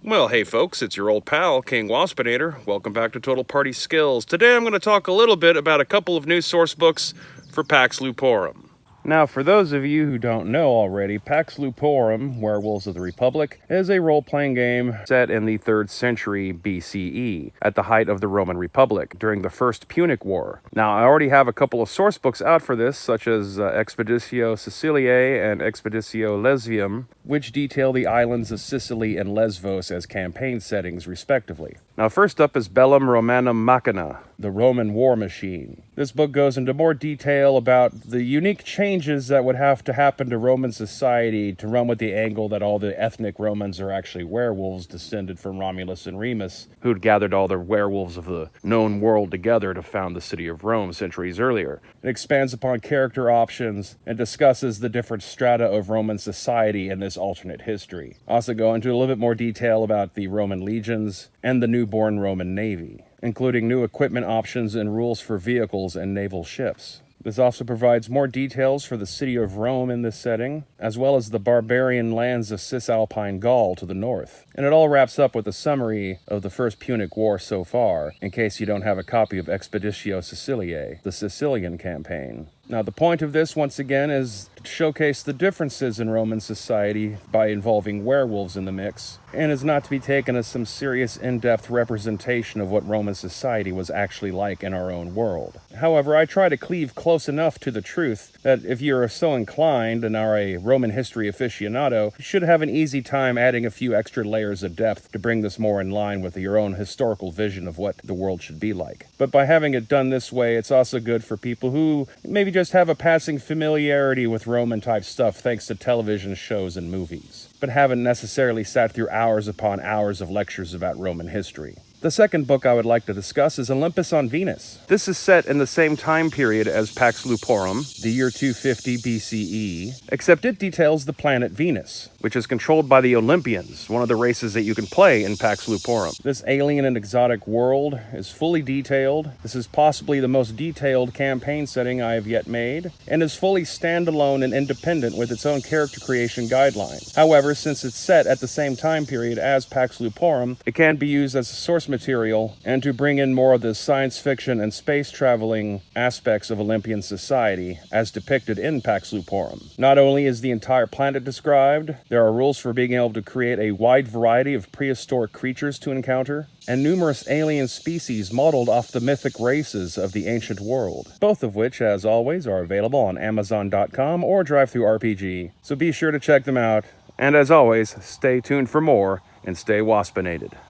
Well, hey folks, it's your old pal, King Waspinator. Welcome back to Total Party Skills. Today I'm going to talk a little bit about a couple of new source books for Pax Luporum. Now, for those of you who don't know already, Pax Luporum, Werewolves of the Republic, is a role-playing game set in the 3rd century BCE, at the height of the Roman Republic, during the First Punic War. Now, I already have a couple of source books out for this, such as Expeditio Siciliae and Expeditio Lesbium, which detail the islands of Sicily and Lesbos as campaign settings, respectively. Now, first up is Bellum Romanum Machina, the Roman War Machine. This book goes into more detail about the unique changes that would have to happen to Roman society to run with the angle that all the ethnic Romans are actually werewolves descended from Romulus and Remus, who'd gathered all the werewolves of the known world together to found the city of Rome centuries earlier. It expands upon character options and discusses the different strata of Roman society in this alternate history. Also go into a little bit more detail about the Roman legions and the newborn Roman navy, including new equipment options and rules for vehicles and naval ships. This also provides more details for the city of Rome in this setting, as well as the barbarian lands of Cisalpine Gaul to the north. And it all wraps up with a summary of the First Punic War so far, in case you don't have a copy of Expeditio Siciliae, the Sicilian campaign. Now, the point of this, once again, is to showcase the differences in Roman society by involving werewolves in the mix, and is not to be taken as some serious in-depth representation of what Roman society was actually like in our own world. However, I try to cleave close enough to the truth that if you're so inclined and are a Roman history aficionado, you should have an easy time adding a few extra layers of depth to bring this more in line with your own historical vision of what the world should be like. But by having it done this way, it's also good for people who maybe just have a passing familiarity with Roman-type stuff thanks to television shows and movies, but haven't necessarily sat through hours upon hours of lectures about Roman history. The second book I would like to discuss is Olympus on Venus. This is set in the same time period as Pax Luporum, the year 250 BCE, except it details the planet Venus, which is controlled by the Olympians, one of the races that you can play in Pax Luporum. This alien and exotic world is fully detailed. This is possibly the most detailed campaign setting I have yet made, and is fully standalone and independent with its own character creation guidelines. However, since it's set at the same time period as Pax Luporum, it can be used as a source material and to bring in more of the science fiction and space traveling aspects of Olympian society as depicted in Pax Luporum. Not only is the entire planet described, there are rules for being able to create a wide variety of prehistoric creatures to encounter, and numerous alien species modeled off the mythic races of the ancient world, both of which, as always, are available on Amazon.com or DriveThruRPG, so be sure to check them out. And as always, stay tuned for more and stay waspinated.